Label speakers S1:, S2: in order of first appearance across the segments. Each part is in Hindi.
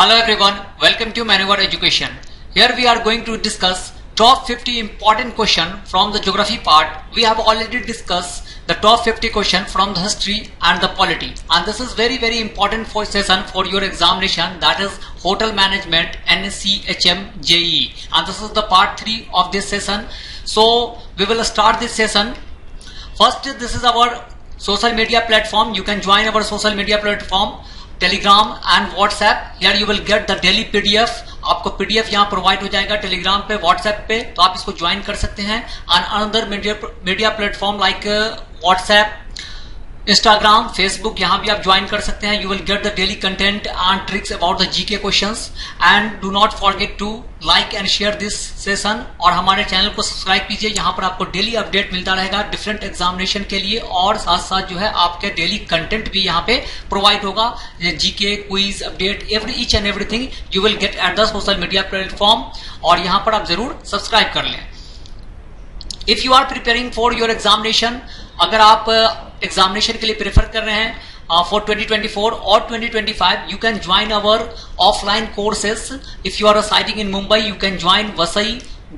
S1: Hello everyone, welcome to Manuwar Education. Here we are going to discuss top 50 important question from the geography part. We have already discussed the top 50 question from the history and the polity, and this is very important for session for your examination, that is hotel management NCHM JEE, and this is the part 3 of this session. So we will start this session. First, this is our social media platform. You can join our social media platform Telegram and WhatsApp. Here you will get the daily PDF. आपको पीडीएफ यहाँ प्रोवाइड हो जाएगा टेलीग्राम पे, व्हाट्सएप पे, तो आप इसको ज्वाइन कर सकते हैं. And another media platform like WhatsApp, Instagram, Facebook, यहाँ भी आप ज्वाइन कर सकते हैं. You will get the daily content and tricks about the GK questions. And do not forget to like and share this session, और हमारे चैनल को सब्सक्राइब कीजिए. यहाँ पर आपको डेली अपडेट मिलता रहेगा डिफरेंट एग्जामिनेशन के लिए, और साथ साथ जो है आपके डेली कंटेंट भी यहाँ पे प्रोवाइड होगा. GK, quiz, update, each and everything you will get at the social media platform, और यहाँ पर आप जरूर सब्सक्राइब कर लें. If you are preparing for your examination, अगर आप एग्जामिनेशन के लिए प्रेफर कर रहे हैं फॉर 2024 और 2025, you can join our offline courses. If you are residing in Mumbai, you can join Vasai,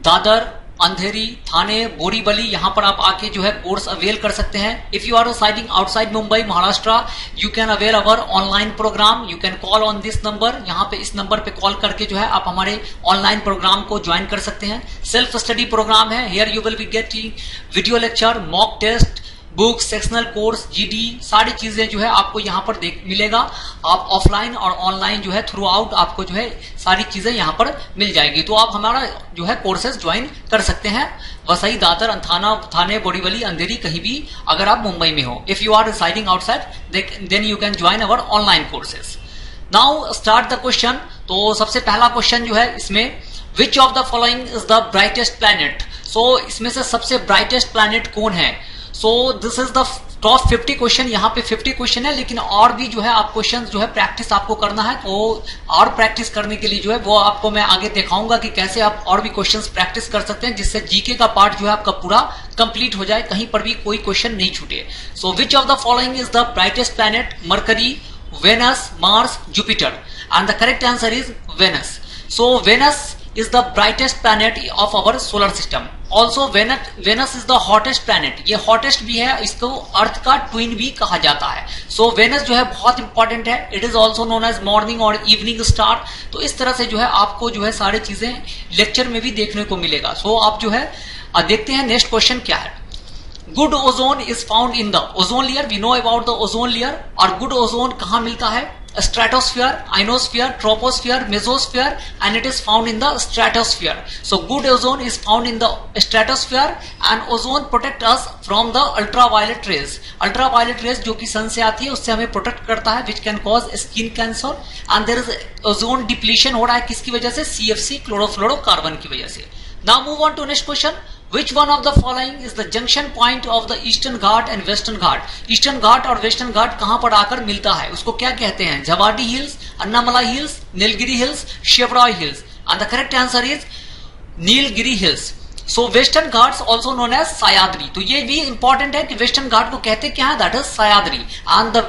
S1: Dadar, अंधेरी, थाने, बोरीवली. यहाँ पर आप आके जो है कोर्स अवेल कर सकते हैं. If you are residing outside Mumbai, Maharashtra, you can avail our online program. You can call on this number. यहाँ पे इस नंबर पे कॉल करके जो है आप हमारे ऑनलाइन प्रोग्राम को ज्वाइन कर सकते हैं. सेल्फ स्टडी प्रोग्राम है. Here you will be getting video lecture, mock test, book, sectional course, GD, सारी चीजें जो है आपको यहाँ पर मिलेगा. आप ऑफलाइन और ऑनलाइन जो है थ्रू आउट आपको जो है सारी चीजें यहाँ पर मिल जाएगी. तो आप हमारा जो है कोर्सेज ज्वाइन कर सकते हैं वसई, दादर, थाने, बोरीवली, अंधेरी, कहीं भी अगर आप मुंबई में हो. If you are residing outside then you can join our online courses. Now start the question. तो सबसे पहला क्वेश्चन जो है इसमें, which of the following is the brightest planet. So इसमें से सबसे ब्राइटेस्ट प्लैनेट कौन है. So this is the top 50 question. यहाँ पे 50 क्वेश्चन है, लेकिन और भी जो है आप क्वेश्चन जो है प्रैक्टिस आपको करना है. तो और प्रैक्टिस करने के लिए जो है वो आपको मैं आगे दिखाऊंगा कि कैसे आप और भी क्वेश्चंस प्रैक्टिस कर सकते हैं, जिससे जीके का पार्ट जो है आपका पूरा कंप्लीट हो जाए, कहीं पर भी कोई क्वेश्चन नहीं छूटे. So which of the following is the brightest planet. Mercury, Venus, Mars, Jupiter, and the correct answer is Venus. So Venus is the brightest planet of our solar system. Also Venus is the hottest planet. ये hottest भी है, इसको अर्थ का ट्विन भी कहा जाता है. So Venus जो है बहुत इंपॉर्टेंट है. It is also known as morning और evening star. तो इस तरह से जो है आपको जो है सारी चीजें लेक्चर में भी देखने को मिलेगा. So आप जो है देखते हैं नेक्स्ट क्वेश्चन क्या है. Good ozone is found in the ozone layer. We know about the ozone layer. और गुड ओजोन कहाँ मिलता है. stratosphere, ionosphere, troposphere, mesosphere, and it is found in the stratosphere. So good ozone is found in the stratosphere, and ozone protect us from the ultraviolet rays. Ultraviolet rays जो कि सन से आती है उससे हमें प्रोटेक्ट करता है, which can cause skin cancer. And there is ozone depletion हो रहा है किसकी वजह से. CFC, क्लोरोफ्लोरोकार्बन की वजह से. Now move on to next question. Which one of the following is the junction point of the Eastern Ghat and Western Ghat? Eastern Ghat और Western Ghat कहाँ पर आकर मिलता है, उसको क्या कहते हैं. Javadi hills, Anamalai hills, Nilgiri hills, Shevaroy hills. And the correct answer is Nilgiri hills. So Western Ghats also known as Sahyadri. तो ये भी इंपॉर्टेंट है कि वेस्टर्न घाट को कहते क्या है, that is Sahyadri. And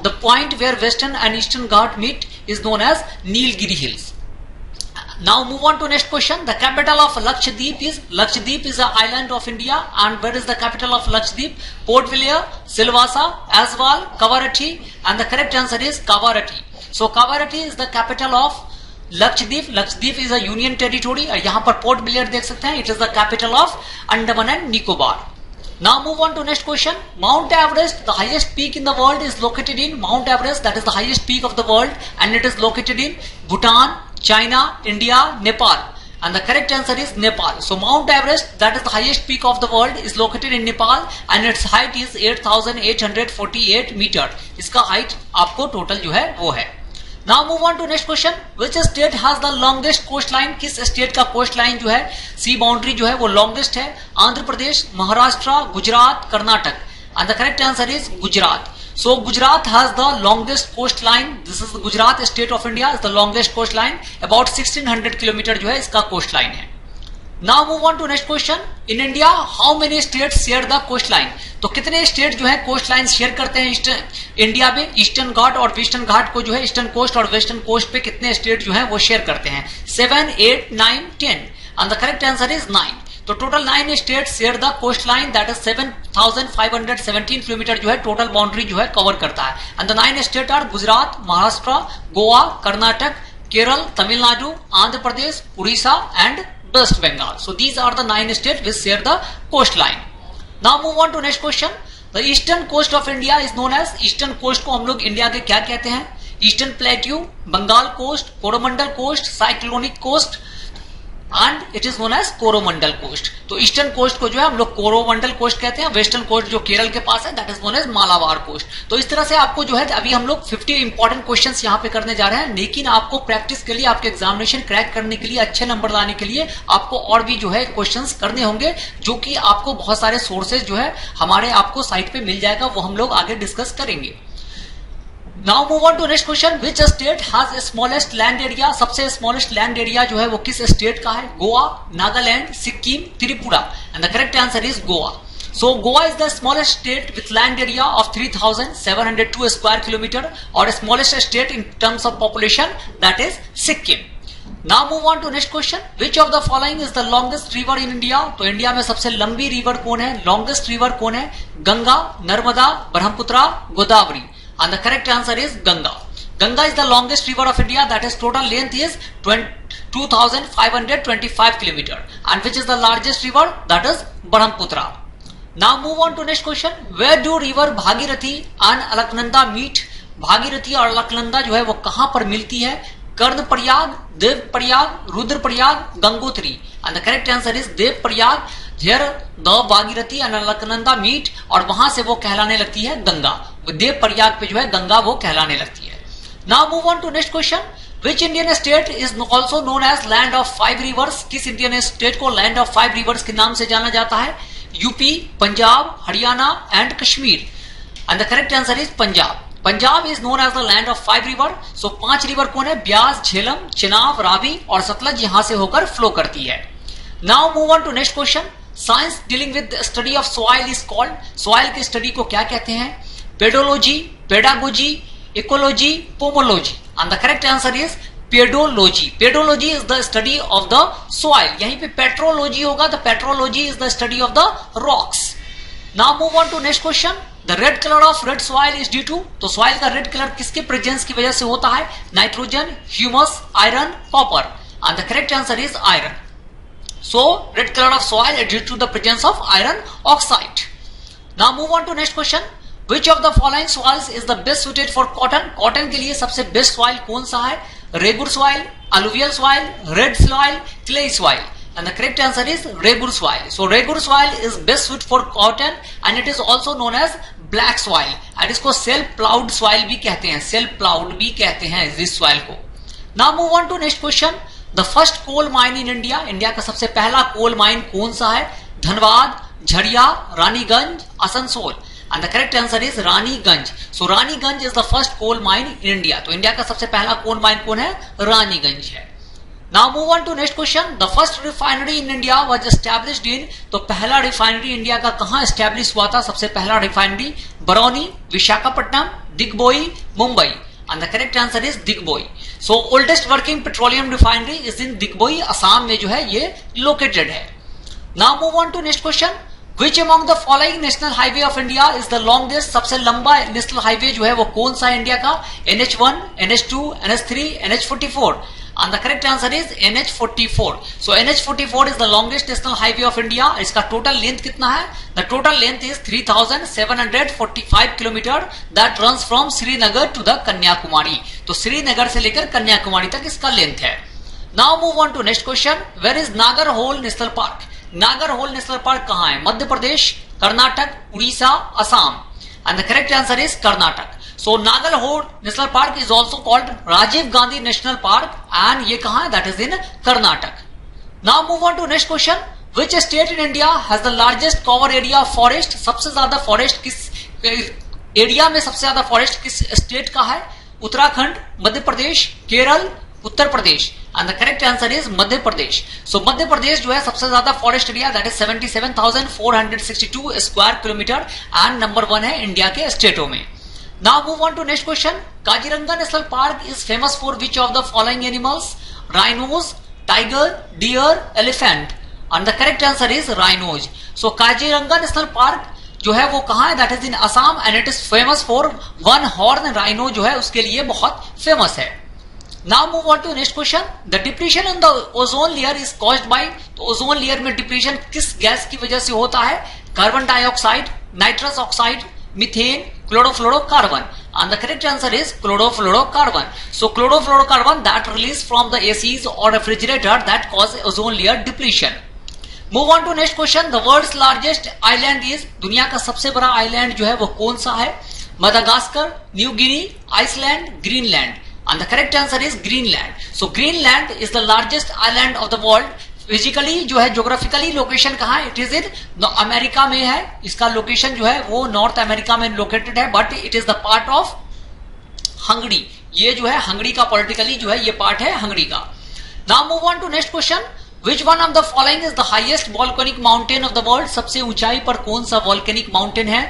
S1: the point where Western and Eastern Ghat meet is known as Nilgiri hills. Now move on to next question. The capital of Lakshadweep is an island of India, and where is the capital of Lakshadweep? Port Blair, Silvassa, Aswal, Kavaratti, and the correct answer is Kavaratti. So Kavaratti is the capital of Lakshadweep. Lakshadweep is a union territory. यहाँ पर पोर्ट ब्लेयर देख सकते हैं. It is the capital of Andaman and Nicobar. Now move on to next question. Mount Everest, the highest peak in the world, is located in Mount Everest. That is the highest peak of the world, and it is located in Bhutan, China, India, Nepal, and the correct answer is Nepal. So Mount Everest, that is the highest peak of the world, is located in Nepal, and its height is 8,848 meter. इसका height आपको टोटल जो है वो है. Now move on to next question. Which state has the longest coastline? किस स्टेट का कोस्ट लाइन जो है, सी बाउंड्री जो है वो लॉन्गेस्ट है. Andhra Pradesh, Maharashtra, Gujarat, Karnataka. And the correct answer is Gujarat. So Gujarat has the longest coastline. This is the Gujarat state of India is the longest coastline. About 1600 kilometre जो है इसका coastline है. Now move on to next question. In India, how many states share the coastline? तो कितने स्टेट जो है कोस्ट लाइन शेयर करते हैं इंडिया में? ईस्टर्न घाट और वेस्टर्न घाट को जो है ईस्टर्न कोस्ट और वेस्टर्न कोस्ट पे कितने स्टेट जो है वो शेयर करते हैं? 7, 8, 9, 10 and the correct answer is 9। तो total 9 state share the coast line, that is 7,517 kilometre जो है टोटल बाउंड्री जो है कवर करता है। And the 9 state are Gujarat, Maharashtra, Goa, Karnataka, Kerala, Tamil Nadu, Andhra Pradesh, Orissa and West Bengal. So these are the 9 state which share the coast line. Now move on to next question. The eastern coast of India is known as, eastern coast को हम लोग इंडिया के क्या कहते हैं? Eastern plateau, Bengal coast, Coromandel coast, cyclonic coast and it is known as Coromandel coast. तो ईस्टर्न कोस्ट को जो है हम लोग कोरोमंडल कोस्ट कहते हैं। वेस्टर्न कोस्ट जो केरल के पास है that is known as Malabar coast. तो इस तरह से आपको जो है अभी हम लोग 50 इंपॉर्टेंट क्वेश्चंस यहाँ पे करने जा रहे हैं, लेकिन आपको प्रैक्टिस के लिए, आपके एग्जामिनेशन क्रैक करने के लिए, अच्छे नंबर लाने के लिए आपको और भी जो है क्वेश्चंस करने होंगे, जो कि आपको बहुत सारे सोर्सेज जो है हमारे आपको साइट पे मिल जाएगा, वो हम लोग आगे डिस्कस करेंगे। Now move on to next question. Which state has smallest land area? सबसे स्मॉलेस्ट लैंड एरिया जो है वो किस स्टेट का है? Goa, Nagaland, Sikkim, Tripura and the correct answer is Goa. So Goa is the smallest state with land area of 3,702 square kilometer और smallest state in terms of population that is Sikkim. Now move on to next question. Which of the following is the longest river in India? तो इंडिया में सबसे लंबी रिवर कौन है? लॉन्गेस्ट रिवर कौन है? Ganga, Narmada, Brahmaputra, Godavari and the correct answer is Ganga. Ganga is the longest river of India, that is total length is 2,525 kilometer and which is the largest river? That is Brahmaputra. Now move on to next question. Where do river Bhagirathi and Alaknanda meet? Bhagirathi और अलकनंदा जो है वो कहां पर मिलती है? Karnaprayag, Devprayag, Rudraprayag, Gangotri and the correct answer is Devprayag. Here the Bhagirathi and Alaknanda meet और वहां से वो कहलाने लगती है गंगा। देवप्रयाग पे जो है गंगा वो कहलाने लगती है। Now move on to next question. Which Indian state is also known as land of 5 rivers? किस इंडियन स्टेट को लैंड ऑफ 5 रिवर्स के नाम से जाना जाता है? UP, Punjab, Haryana and Kashmir and the correct answer is Punjab. Punjab is known as the land of 5 river. So 5 river कौन है? ब्यास, झेलम, चिनाब, रावी और सतलज यहां से होकर फ्लो करती है। Now move on to next question. Science dealing with study of soil is called. Soil की स्टडी को क्या कहते हैं? Pedology, pedagogy, ecology, pomology and the correct answer is pedology. Pedology is the study of the soil. यहीं पे पेट्रोलॉजी होगा तो petrology is the study of the rocks. Now move on to next question. The red colour of red soil is due to. तो सॉइल का रेड कलर किसके प्रेजेंस की वजह से होता है? Nitrogen, humus, iron, copper and the correct answer is iron. So red color of soil is due to the presence of iron oxide. Now move on to next question. Which of the following soils is the best suited for cotton? Cotton के लिए सबसे बेस्ट soil कौन सा है? Regur soil, alluvial soil, red soil, clay soil. And the correct answer is regur soil. So regur soil is best suited for cotton and it is also known as black soil. And इसको self plowed soil भी कहते हैं, self plowed भी कहते हैं इस soil को। Now move on to next question. The first coal mine in India. India का सबसे पहला कोल माइन कौन सा है? Dhanbad, Jharia, Raniganj, Asansol and the correct answer is Raniganj. So Raniganj is the first coal mine in India. तो इंडिया का सबसे पहला कोल माइन कौन है? रानीगंज है। Now move on to next question. The first refinery in India was established in. तो पहला रिफाइनरी इंडिया का कहां एस्टैब्लिश हुआ था? सबसे पहला refinery Barauni, Visakhapatnam, Digboi, Mumbai and the correct answer is Digboi. So oldest working petroleum refinery is in Digboi, Assam में जो है ये located है। Now move on to next question. Which among the following national highway of India is the longest? सबसे लंबा नेशनल हाईवे जो है वो कौन सा है इंडिया का? NH1, NH2, NH3, NH44 and the correct answer is NH44. So NH44 is the longest national highway of India. इसका total length कितना है? The total length is 3,745 kilometer that runs from Srinagar to the Kanyakumari. तो श्रीनगर से लेकर कन्याकुमारी तक इसका लेंथ है। Now move on to next question. Where is Nagarhole National Park? Nagarhole national park कहाँ है? Madhya Pradesh, Karnataka, Orissa, Assam and the correct answer is Karnataka. So Nagarhole National Park is also called Rajiv Gandhi National Park and ये कहाँ है? That is in Karnataka. Now move on to next question. Which state in India has the largest cover area of forest? सबसे ज्यादा फॉरेस्ट किस एरिया में सबसे ज्यादा फॉरेस्ट किस स्टेट का है? Uttarakhand, Madhya Pradesh, Kerala, Uttar Pradesh and the correct answer is Madhya Pradesh. So Madhya Pradesh जो है सबसे ज्यादा forest area that is 77,462 square kilometre and number 1 है इंडिया के स्टेटों में. Now move on to next question. Kaziranga national park is famous for which of the following animals? Rhinos, tiger, deer, elephant. And the correct answer is rhinos. So Kaziranga national park जो है वो कहां है? That is in Assam and it is famous for one horn rhino जो है उसके लिए बहुत फेमस है. Now move on to next question. The depression in the ozone layer is caused by. तो ओजोन लेयर में डिप्रेशन किस गैस की वजह से होता है? Carbon dioxide, nitrous oxide, methane, chlorofluorocarbon. And the correct answer is chlorofluorocarbon. So chlorofluorocarbon that release from the ACs और refrigerator that cause ozone layer depression. Move on to next question. The world's largest island is. दुनिया का सबसे बड़ा आइलैंड जो है वो कौन सा है? Madagascar, New Guinea, Iceland, Greenland. And the correct answer is Greenland. So Greenland is the largest island of the world. Physically जो है ज्योग्राफिकली लोकेशन कहां है? इट इज इन अमेरिका में है. इसका लोकेशन जो है वो नॉर्थ अमेरिका में लोकेटेड है but it is the part of Hungary. ये जो है हंगरी का पॉलिटिकली जो है ये पार्ट है हंगरी का. Now move on to next question. Which one of the following is the highest volcanic mountain of the world? सबसे ऊंचाई पर कौन सा volcanic mountain है?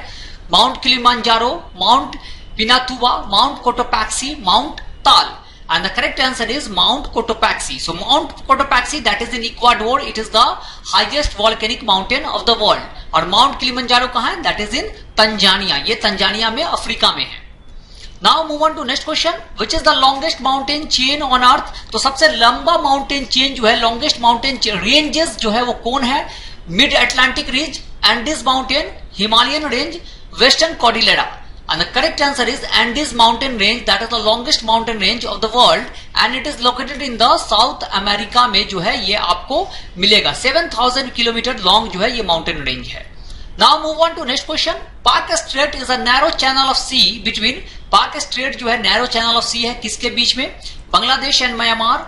S1: Mount Kilimanjaro, mount Pinatubo, mount Cotopaxi, mount Taal. And the correct answer is Mount Cotopaxi. So Mount Cotopaxi that is in Ecuador. It is the highest volcanic mountain of the world. और Mount Kilimanjaro कहाँ है? That is in Tanzania. ये तंजानिया में अफ्रीका में है. Now move on to next question. Which is the longest mountain chain on earth? तो सबसे लंबा माउंटेन चेन जो है, longest mountain ranges जो है वो कौन है? Mid Atlantic Ridge, Andes Mountain, Himalayan Range, Western Cordillera. And the correct answer is Andes Mountain Range. That is the longest mountain range of the world and it is located in the South America में जो है ये आपको मिलेगा. 7,000 किलोमीटर लॉन्ग जो है ये माउंटेन रेंज है. Now move on to next question. Park Strait is a narrow channel of sea between. Park Strait जो है narrow channel of sea है किसके बीच में? Bangladesh and Myanmar,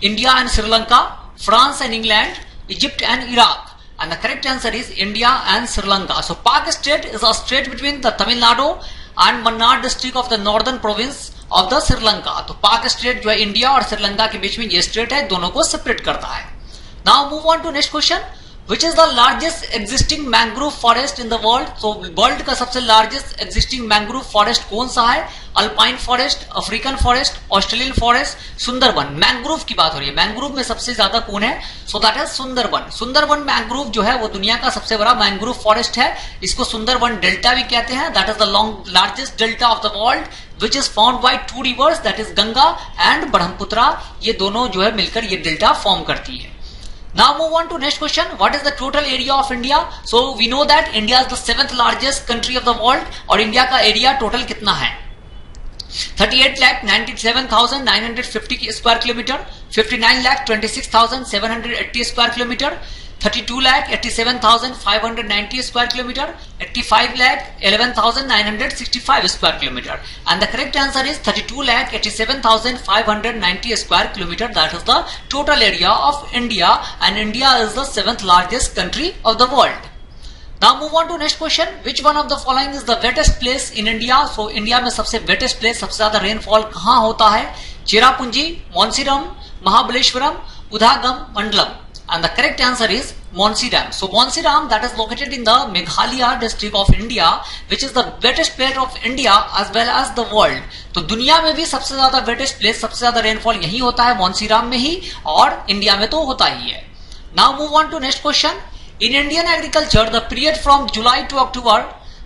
S1: India and Sri Lanka, France and England, Egypt and Iraq. And the correct answer is India and Sri Lanka. So Park Strait is a strait between the Tamil Nadu and Mannar district of the northern province of the Sri Lanka. तो Park Strait जो है इंडिया और श्रीलंका के बीच में ये स्ट्रेट है, दोनों को सेपरेट करता है. Now move on to next question. Which is the largest existing mangrove forest in the world? तो वर्ल्ड का सबसे लार्जेस्ट एग्जिस्टिंग मैंग्रोव फॉरेस्ट कौन सा है? Alpine forest, African forest, Australian forest, Sundarban. Mangrove की बात हो रही है. मैंग्रोव में सबसे ज्यादा कौन है? So that is Sundarban. Sundarban mangrove जो है वो दुनिया का सबसे बड़ा मैंग्रोव फॉरेस्ट है. इसको सुंदरबन डेल्टा भी कहते हैं. That is the largest delta of the world which is formed by two rivers that is Ganga and Brahmaputra. ये दोनों जो है मिलकर ये डेल्टा फॉर्म करती है. Now move on to next question. What is the total area of India? So we know that India is the 7th largest country of the world और इंडिया का एरिया टोटल कितना है? 38,97,950 square kilometre, 59,26,780 square kilometre, 32,87,590 square kilometre, 85,11,965 square kilometre. And the correct answer is 32,87,590 square kilometer. That is the total area of India and India is the 7th largest country of the world. Now move on to next question. Which one of the following is the wettest place in India? So India में सबसे wettest place, सबसे ज्यादा रेनफॉल कहाँ होता है? चेरापूंजी, मोन्सीराम, महाबलेश्वरम, उदगम मंडलम. And the correct answer is Montseram. So Montseram that is located in the Meghalaya district of India, which is the wettest place of India as well as the world. तो दुनिया में भी सबसे ज्यादा wettest place, सबसे ज्यादा रेनफॉल यही होता है मोन्सीराम में ही और इंडिया में तो होता ही है. Now move on to next question. In Indian agriculture, the period from July to October,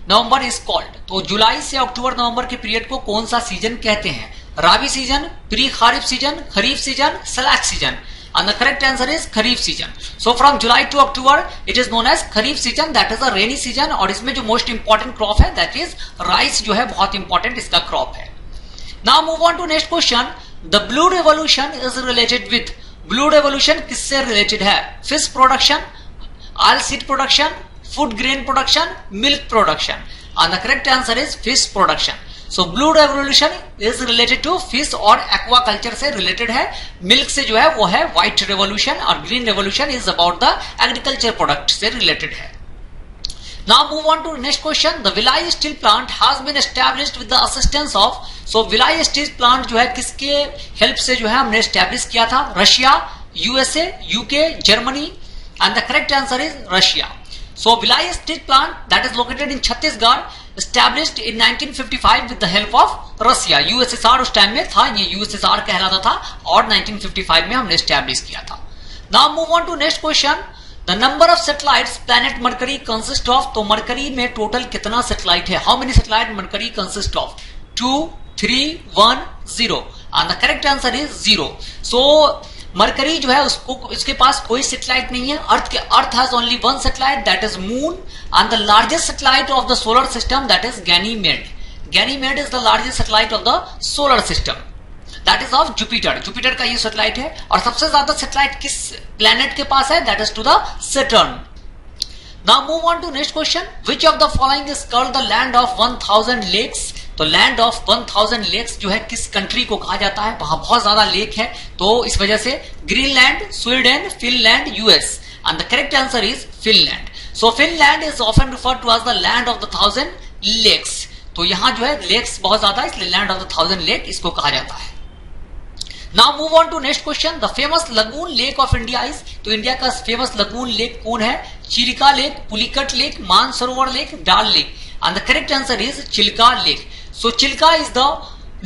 S1: November is called. तो जुलाई से अक्टूबर नवंबर के पीरियड को कौन सा सीजन कहते हैं? Rabi season, pre kharif season, kharif season, सलाक season. And the correct answer is Kharif season. So from July to October, it is known as Kharif season. That is a rainy season. और इसमें जो most important crop है, that is rice जो है बहुत important इसका crop है. Now move on to next question. The Blue Revolution is related with. Blue Revolution किससे related है? Fish production, oil seed production, food grain production, milk production. And the correct answer is fish production. So Blue Revolution is related to fish और aquaculture से related है. Milk से जो है वो है White Revolution और Green Revolution is about the agriculture product से related है. Now move on to the next question. The Vilai steel plant has been established with the assistance of. So Vilai steel plant जो है किसके help से जो है हमने establish किया था? Russia, USA, UK, Germany, and the correct answer is Russia. So Vilai steel plant that is located in Chhattisgarh established in 1955 with the help of Russia. USSR उस टाइम में था, ये USSR कहलाता था और 1955 में हमने establish किया था. Now move on to next question. The number of satellites planet Mercury consist of. तो मरकरी में टोटल कितना सैटेलाइट है? How many satellite Mercury consist of? 2, 3, 1, 0. And the correct answer is 0. So mercury जो है उसको इसके पास कोई सैटेलाइट नहीं है. अर्थ has only one satellite, that is moon, and the largest satellite of the solar system, that is Ganymede. Ganymede is the largest satellite of the solar system. That is of Jupiter. Jupiter का ये सैटेलाइट है. और सबसे ज्यादा सैटेलाइट किस प्लेनेट के पास है? That is to the Saturn. Now move on to next question. Which of the following is called the land of 1000 lakes. तो लैंड ऑफ 1000 लेक्स जो है किस कंट्री को कहा जाता है? वहां बहुत ज्यादा लेक है, तो इस वजह से Greenland, Sweden, Finland, US. And the correct answer is Finland. So Finland is often referred to as the land of the 1000 lakes. तो यहां जो है लेक्स बहुत ज्यादा, इसलिए लैंड ऑफ द 1000 लेक इसको कहा जाता है. Now move on to next question. The famous lagoon lake of India is. तो इंडिया का फेमस लगून लेक कौन है? Chilika lake, Pulicat lake, Mansarovar lake, Dal lake. And the correct answer is Chilka lake. So Chilka is the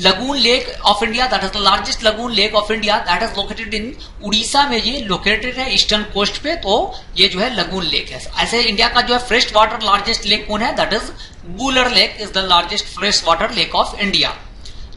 S1: lagoon lake of India. That is the largest lagoon lake of India. That is located in Orissa में ये लोकेटेड है ईस्टर्न कोस्ट पे. तो ये जो है लगून लेक है. ऐसे इंडिया का जो है फ्रेश वाटर लार्जेस्ट लेक कौन है? That is Wular lake is the largest fresh water lake of India.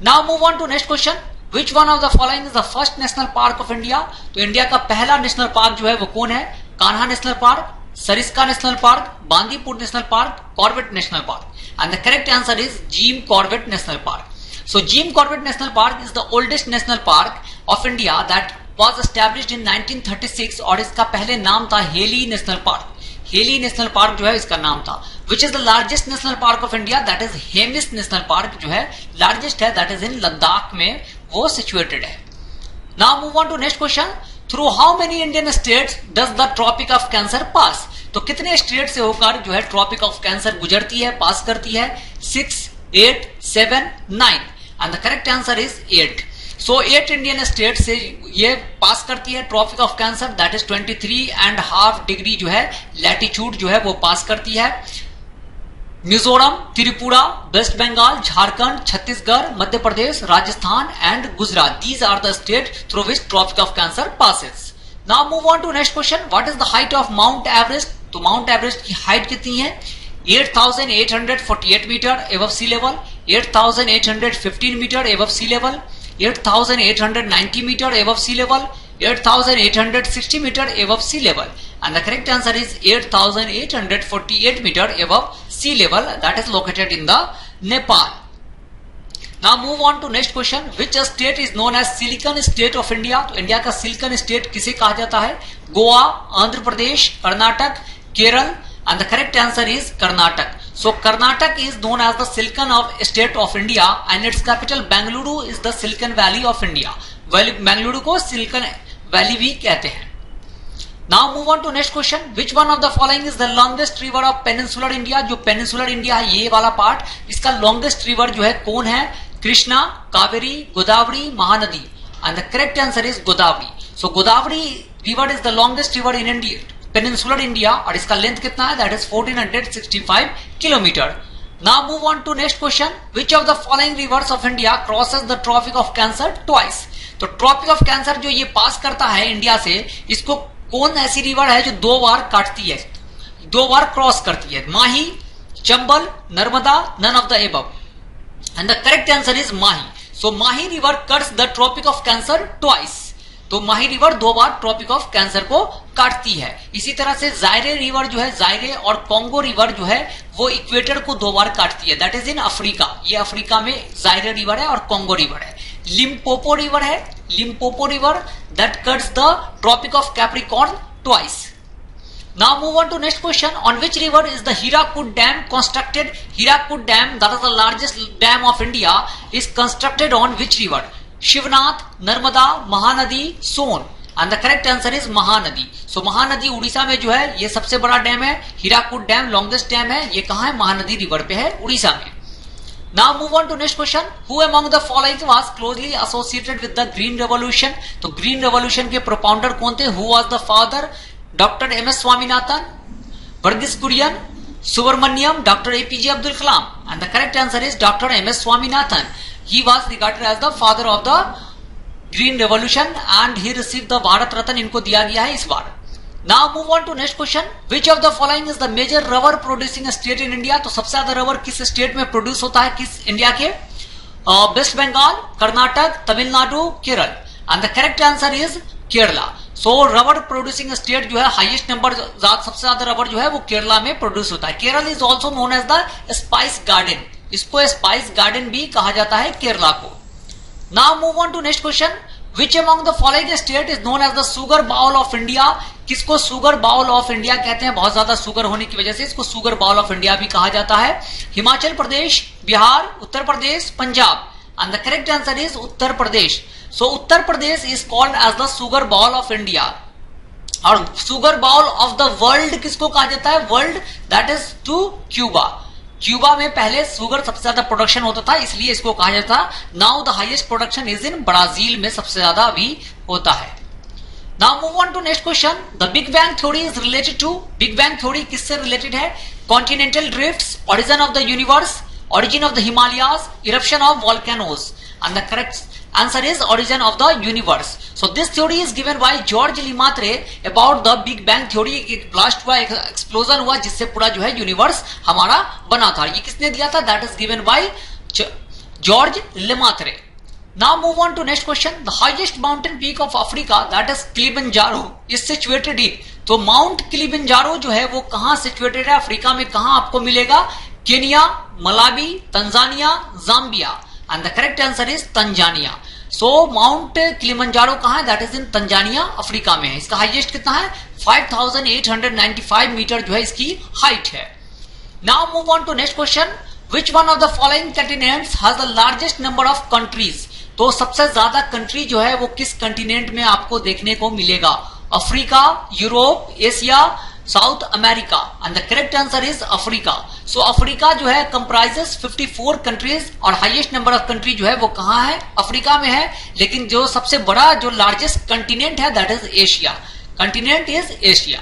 S1: Now move on to next question. Which one of the following is the first national park of India? तो इंडिया का पहला नेशनल पार्क जो है वो कौन है? Kanha national park, Sariska national park, Bandipur national park, Corbett national park. And the correct answer is Jim Corbett national park. So Jim Corbett national park is the oldest national park of India that was established इन 1936 और इसका पहले नाम था heli national park. Heli national park जो है इसका नाम था. Which is the largest national park of India? That is Hemis national park जो है लार्जेस्ट है, दैट इज इन लद्दाख में वो सिचुएटेड है. Now move on to next question. Through how many Indian states does the tropic of Cancer pass? तो कितने स्टेट से होकर जो है ट्रॉपिक ऑफ कैंसर गुजरती है, पास करती है? 6, 8, 7, 9. And the correct answer is 8. सो 8 इंडियन स्टेट से ये पास करती है tropic of cancer. That is 23.5 degree जो है लैटिट्यूड जो है वो पास करती है. Mizoram, Tripura, West Bengal, Jharkhand, Chhattisgarh, Madhya Pradesh, Rajasthan and Gujarat. These are the state through which tropic of cancer passes. Now move on to next question. What is the height of Mount Everest? तो माउंट एवरेस्ट की हाइट कितनी है? 8,848 metre above C level, 8,815 metre above C level, 8,890 metre above C level, 8,860 meter above sea level, and the correct answer is 8,848 meter above sea level. That is located in the Nepal. Now move on to next question. Which state is known as Silicon State of India? तो इंडिया का सिलिकन स्टेट किसे कहा जाता है? Goa, Andhra Pradesh, Karnataka, Kerala, and the correct answer is Karnataka. So Karnataka is known as the Silicon State of India, and its capital Bengaluru is the Silicon Valley of India. Bengaluru को सिलिकॉन वैली भी कहते हैं. Now move on to next question. Which one of the following is the longest river of peninsular India? जो पेनिनसुलर इंडिया है ये वाला पार्ट, इसका लॉन्गेस्ट रिवर जो है कौन है? Krishna, Kaveri, Godavari, Mahanadi. And the correct answer is Godavari. So Godavari river is the longest river in India, peninsular India, और इसका लेंथ कितना है? That is 1465 kilometre. Now move on to next question. Which of the following rivers of India crosses the Tropic of Cancer twice? तो ट्रॉपिक ऑफ कैंसर जो ये पास करता है इंडिया से, इसको कौन ऐसी रिवर है जो दो बार काटती है, दो बार क्रॉस करती है? Mahi, Chambal, Narmada, none of the above. And the correct answer is Mahi. So Mahi river cuts the tropic of Cancer twice. तो माही रिवर दो बार ट्रॉपिक ऑफ कैंसर को काटती है. इसी तरह से जायरे रिवर जो है, जायरे और कॉन्गो रिवर जो है वो इक्वेटर को दो बार काटती है. That is in Africa. ये अफ्रीका में जायरे रिवर है और कॉन्गो रिवर है. लिम्पोपो रिवर है, Limpopo river that cuts the tropic of Capricorn twice. Now move on to next question. On which river is the Hirakud Dam constructed? Hirakud Dam, that is the largest dam of India, is constructed on which river? Shivnath, Narmada, Mahanadi, Son. And the correct answer is Mahanadi. So Mahanadi Orissa में जो है ये सबसे बड़ा डैम है। हीराकुद डैम लॉन्गेस्ट डैम है, ये कहां है? महानदी रिवर पे है, उड़ीसा में। Now move on to next question. Who among the following was closely associated with the Green Revolution? तो Green Revolution के प्रोपाउंडर कौन थे? Who was the father? Doctor M S Swaminathan, Verghese Kurien, Subramaniam, doctor APJ Abdul Kalam. And the correct answer is doctor M S Swaminathan. He was regarded as the father of the Green Revolution and he received the Bharat Ratna, इनको दिया गया है इस बार। Now move on to next question. Which of the following is the major rubber producing state in India? तो सबसे ज्यादा रबर किस स्टेट में प्रोड्यूस होता है, किस इंडिया के? West Bengal, Karnataka, Tamil Nadu, Kerala. And the correct answer is Kerala. So rubber producing state जो है, हाईएस्ट नंबर सबसे ज्यादा रबर जो है वो केरला में प्रोड्यूस होता है। Kerala is also known as the spice garden, इसको स्पाइस गार्डन भी कहा जाता है केरला को। Now move on to next question. Which among the following state is known as the sugar bowl of India? किसको सुगर बाउल ऑफ इंडिया कहते हैं? बहुत ज्यादा सुगर होने की वजह से इसको सुगर बाउल ऑफ इंडिया भी कहा जाता है। Himachal Pradesh, Bihar, Uttar Pradesh, Punjab. And the correct answer is Uttar Pradesh. So Uttar Pradesh is called as the sugar bowl of India. और sugar bowl of the world किसको कहा जाता है? World, that is to Cuba. Cuba में पहले शुगर सबसे ज्यादा प्रोडक्शन होता था, इसलिए इसको कहा जाता। Now the highest production is in Brazil में सबसे ज्यादा अभी होता है। Now move on to next question. The big bang theory is related to, big bang theory किससे रिलेटेड है? Continental drifts, origin of the universe, origin of the Himalayas, eruption of volcanoes, and the correct answer is origin of the universe. So this theory is given by George Lemaitre about the Big Bang theory. एक ब्लास्ट हुआ, एक एक्सप्लोजन हुआ जिससे पूरा जो है यूनिवर्स हमारा बना था। ये किसने दिया था? That is given by George Lemaitre. Now move on to next question. The highest mountain peak of Africa, that is Kilimanjaro, is situated in. तो माउंट किलिमंजारो जो है वो कहां सिचुएटेड है? अफ्रीका में कहां आपको मिलेगा? Kenya, Malawi, Tanzania, Zambia. And the correct answer is Tanzania. So mount Kilimanjaro कहां है? That is in Tanzania, Africa में है। इसका हाईएस्ट कितना है? 5895 मीटर जो है इसकी हाइट है। Now move on to next question. Which one of the following continents has the largest number of countries? तो सबसे ज्यादा कंट्री जो है वो किस कंटिनेंट में आपको देखने को मिलेगा? Africa, Europe, Asia, south America. And the correct answer is Africa. So Africa जो है कंप्राइजेस 54 कंट्रीज और हाईएस्ट नंबर ऑफ कंट्री जो है वो कहां है? अफ्रीका में है। लेकिन जो सबसे बड़ा जो लार्जेस्ट कंटिनेंट है that is Asia, continent is Asia.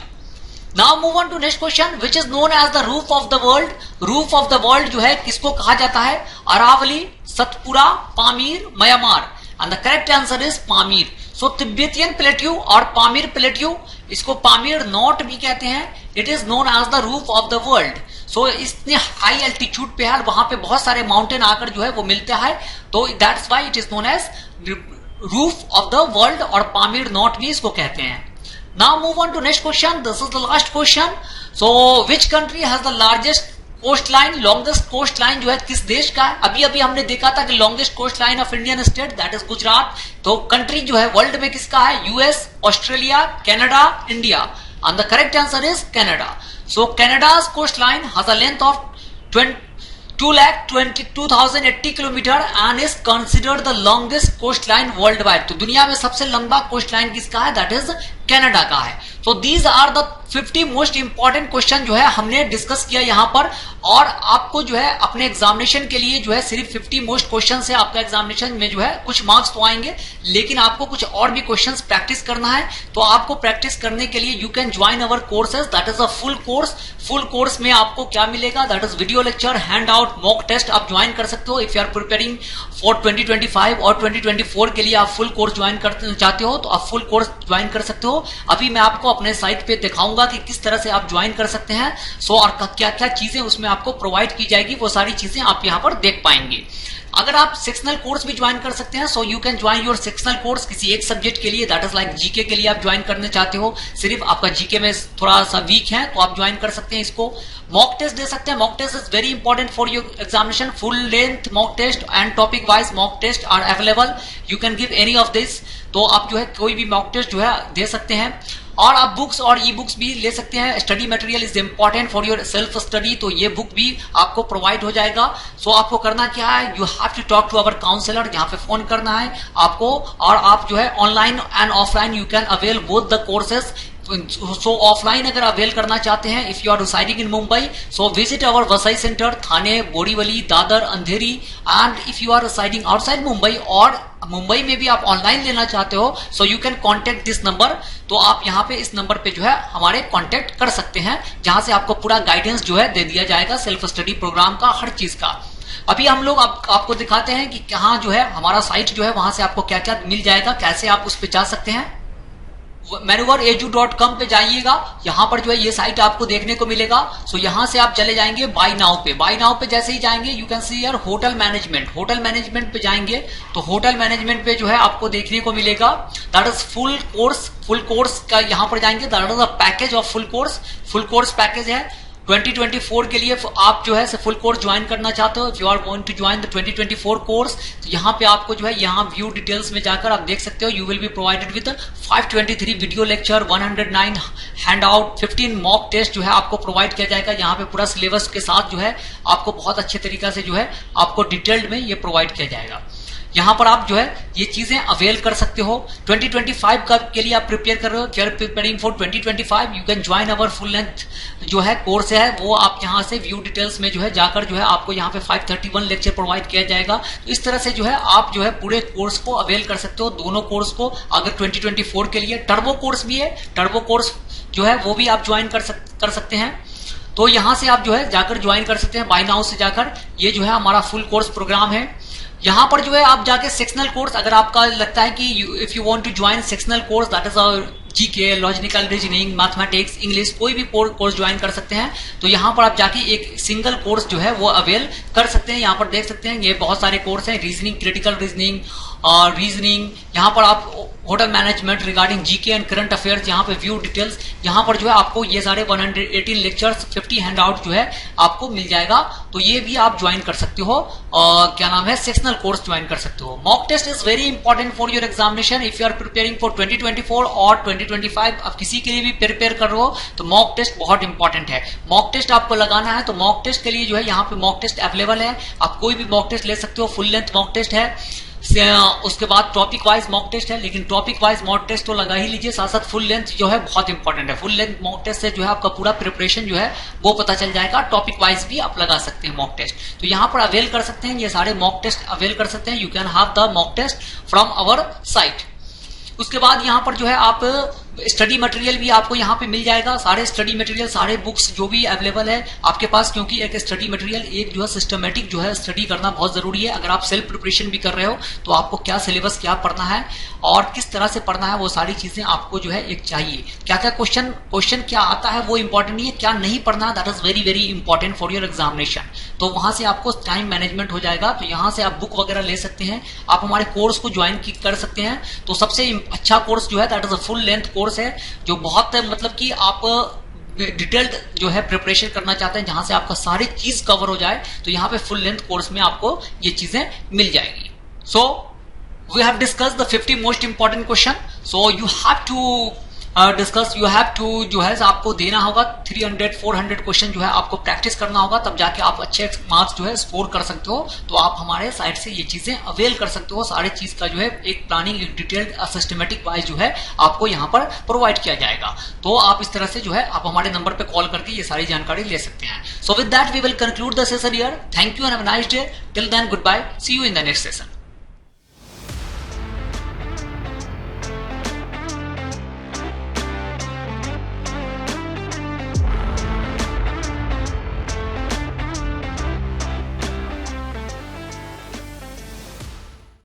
S1: Now move on to next question. Which is known as the roof of the world? Roof of the world जो है किसको कहा जाता है? Aravalli, Satpura, Pamir, Myanmar. And the correct answer is Pamir. So Tibetan plateau और पामीर प्लेट्यू, इसको पामीर नॉट भी कहते हैं। It is known as the roof of the world. सो इतने हाई एल्टीट्यूड पे है, वहां पे बहुत सारे माउंटेन आकर जो है वो मिलते हैं, तो that's why it is known as roof of the world, और पामीर नॉट भी इसको कहते हैं। Now move on to next question. This is the last question. So which country has the largest coast line? Longest coast line जो है किस देश का है? अभी अभी हमने देखा था कि longest coast line of Indian state that is Gujarat. तो कंट्री जो है वर्ल्ड में किसका है? US, Australia, Canada, India. And the correct answer is Canada. So Canada's coastline has a length of 2,22,080 kilometre and is considered the longest coast line worldwide. तो दुनिया में सबसे लंबा कोस्ट लाइन किसका है? दैट इज कनाडा का है। तो these are the 50 most important question जो है हमने डिस्कस किया यहाँ पर, और आपको जो है अपने एग्जामिनेशन के लिए जो है सिर्फ 50 मोस्ट क्वेश्चन से आपका एग्जामिनेशन में जो है कुछ मार्क्स तो आएंगे, लेकिन आपको कुछ और भी क्वेश्चंस प्रैक्टिस करना है। तो आपको प्रैक्टिस करने के लिए you can join our courses, that is a full course. Full course में आपको क्या मिलेगा? That is video lecture, hand out, mock test आप ज्वाइन कर सकते हो। If you are preparing for 2025 और 2024 के लिए आप फुल कोर्स ज्वाइन करना चाहते हो तो आप फुल कोर्स ज्वाइन कर सकते हो। अभी मैं आपको अपने साइट पे दिखाऊंगा कि किस तरह से आप ज्वाइन कर सकते हैं। सो और क्या क्या चीजें उसमें आपको प्रोवाइड की जाएगी, वो सारी चीजें आप यहाँ पर देख पाएंगे। अगर आप सेक्शनल कोर्स भी ज्वाइन कर सकते हैं, सो you can join your sectional course किसी एक सब्जेक्ट के लिए, दैट इज लाइक जीके के लिए आप ज्वाइन करने चाहते हो, सिर्फ आपका जीके में थोड़ा सा वीक है तो आप ज्वाइन कर सकते हैं इसको। मॉक टेस्ट दे सकते हैं। Mock test is very important for your examination. Full length mock test and topic wise mock test are available, you can give any of this. तो आप जो है कोई भी मॉक टेस्ट जो है दे सकते हैं, और आप बुक्स और ई बुक्स भी ले सकते हैं। Study material is important for your self study, तो ये बुक भी आपको प्रोवाइड हो जाएगा। सो आपको करना क्या है? You have to talk to our counsellor, यहाँ पे फोन करना है आपको, और आप जो है online and offline you can avail both the courses. So offline अगर अवेल करना चाहते हैं, if you are residing in Mumbai, so visit our Vasai centre, Thane, Borivali, Dadar, Andheri. And if you are residing outside Mumbai और मुंबई में भी आप ऑनलाइन लेना चाहते हो, so you can contact this number. तो आप यहाँ पे इस नंबर पे जो है हमारे कॉन्टेक्ट कर सकते हैं, जहां से आपको पूरा गाइडेंस जो है दे दिया जाएगा, सेल्फ स्टडी प्रोग्राम का, हर चीज का। अभी हम लोग आपको दिखाते हैं कि कहाँ जो है हमारा साइट जो है, वहां से आपको क्या क्या मिल जाएगा, कैसे आप उस पर जा सकते हैं। manuvaredu.com पे जाइएगा, यहाँ पर जो है ये साइट आपको देखने को मिलेगा। सो यहाँ से आप चले जाएंगे बाय नाउ पे। बाय नाउ पे जैसे ही जाएंगे, यू कैन सी यार होटल मैनेजमेंट। होटल मैनेजमेंट पे जाएंगे तो होटल मैनेजमेंट पे जो है आपको देखने को मिलेगा that is full course. Full course का यहाँ पर जाएंगे, that is a package of full course. Full course package है 2024 के लिए। आप जो है फुल कोर्स ज्वाइन करना चाहते हो, if you are going to join the 2024 course, तो यहाँ पे आपको जो है यहाँ व्यू डिटेल्स में जाकर आप देख सकते हो, you will be provided with 523 video lecture, 109 hand out, 15 mock test जो है आपको प्रोवाइड किया जाएगा। यहाँ पे पूरा सिलेबस के साथ जो है आपको बहुत अच्छे तरीका से जो है आपको डिटेल्ड में ये प्रोवाइड किया जाएगा। यहाँ पर आप जो है ये चीजें अवेल कर सकते हो। 2025 का के लिए आप प्रिपेयर कर रहे हो, you're preparing for 2025, you can join our full length जो है कोर्स है, वो आप यहाँ से व्यू डिटेल्स में जो है जाकर जो है आपको यहाँ पे 531 लेक्चर प्रोवाइड किया जाएगा। तो इस तरह से जो है आप जो है पूरे कोर्स को अवेल कर सकते हो, दोनों कोर्स को। अगर 2024 के लिए टर्बो कोर्स भी है, टर्बो कोर्स जो है वो भी आप ज्वाइन कर सकते हैं। तो यहाँ से आप जो है जाकर ज्वाइन कर सकते हैं बाय नाउ से जाकर। ये जो है हमारा फुल कोर्स प्रोग्राम है। यहाँ पर जो है आप जाके सेक्शनल कोर्स, अगर आपका लगता है कि if you want to join sectional course, that is GK, logical reasoning, mathematics, English, कोई भी कोर्स ज्वाइन कर सकते हैं। तो यहाँ पर आप जाके एक सिंगल कोर्स जो है वो अवेल कर सकते हैं। यहाँ पर देख सकते हैं ये बहुत सारे कोर्स हैं, रीजनिंग, क्रिटिकल रीजनिंग और रीजनिंग। यहाँ पर आप hotel management regarding GK and current affairs, यहाँ पे व्यू डिटेल्स, यहाँ पर जो है आपको ये सारे 118 लेक्चर्स, 50 हैंड आउट जो है आपको मिल जाएगा। तो ये भी आप ज्वाइन कर सकते हो, क्या नाम है, सेक्शनल कोर्स ज्वाइन कर सकते हो। Mock test is very important for your examination if you are preparing for 2024 और 2025। आप किसी के लिए भी प्रिपेयर कर रहे हो तो मॉक टेस्ट बहुत इंपॉर्टेंट है। मॉक टेस्ट आपको लगाना है, तो मॉक टेस्ट के लिए जो है यहाँ पे मॉक टेस्ट अवेलेबल है, आप कोई भी मॉक टेस्ट ले सकते हो। फुल लेंथ मॉक टेस्ट है, उसके बाद टॉपिक वाइज मॉक टेस्ट है, लेकिन टॉपिक वाइज मॉक टेस्ट तो लगा ही लीजिए, साथ साथ फुल लेंथ जो है बहुत इंपॉर्टेंट है। फुल लेंथ मॉक टेस्ट से जो है आपका पूरा प्रिपरेशन जो है वो पता चल जाएगा। टॉपिक वाइज भी आप लगा सकते हैं मॉक टेस्ट, तो यहाँ पर अवेल कर सकते हैं, ये सारे मॉक टेस्ट अवेल कर सकते हैं। You can have the mock test from our site. उसके बाद यहाँ पर जो है आप स्टडी मटेरियल भी आपको यहाँ पे मिल जाएगा, सारे स्टडी मटेरियल, सारे बुक्स जो भी अवेलेबल है आपके पास, क्योंकि एक स्टडी मटेरियल, एक जो है सिस्टमेटिक जो है स्टडी करना बहुत जरूरी है। अगर आप सेल्फ प्रिपरेशन भी कर रहे हो तो आपको क्या सिलेबस क्या पढ़ना है और किस तरह से पढ़ना है, वो सारी चीजें आपको जो है एक चाहिए। क्या क्या क्वेश्चन क्या आता है वो इंपॉर्टेंट नहीं है, क्या नहीं पढ़ना है that is very very important for your examination. तो वहां से आपको टाइम मैनेजमेंट हो जाएगा, तो यहाँ से आप बुक वगैरह ले सकते हैं, आप हमारे कोर्स को ज्वाइन कर सकते हैं। तो सबसे अच्छा कोर्स जो है that is a full length course है, जो बहुत मतलब कि आप डिटेल्ड जो है प्रिपरेशन करना चाहते हैं, जहां से आपका सारी चीज कवर हो जाए, तो यहाँ पे फुल लेंथ कोर्स में आपको ये चीजें मिल जाएगी। So we have discussed the 50 most important question. So you have to discuss, you have to जो है आपको देना होगा 300-400 क्वेश्चन जो है आपको प्रैक्टिस करना होगा, तब जाके आप अच्छे मार्क्स जो है स्कोर कर सकते हो। तो आप हमारे साइड से ये चीजें अवेल कर सकते हो, सारे चीज का जो है एक प्लानिंग, एक डिटेल्ड सिस्टमेटिक वाइज जो है आपको यहाँ पर प्रोवाइड किया जाएगा। तो आप इस तरह से जो है आप हमारे नंबर पे कॉल करके ये सारी जानकारी ले सकते हैं। So with that we will conclude the session here. Thank you and have a nice day. Till then good bye, see you in the next session.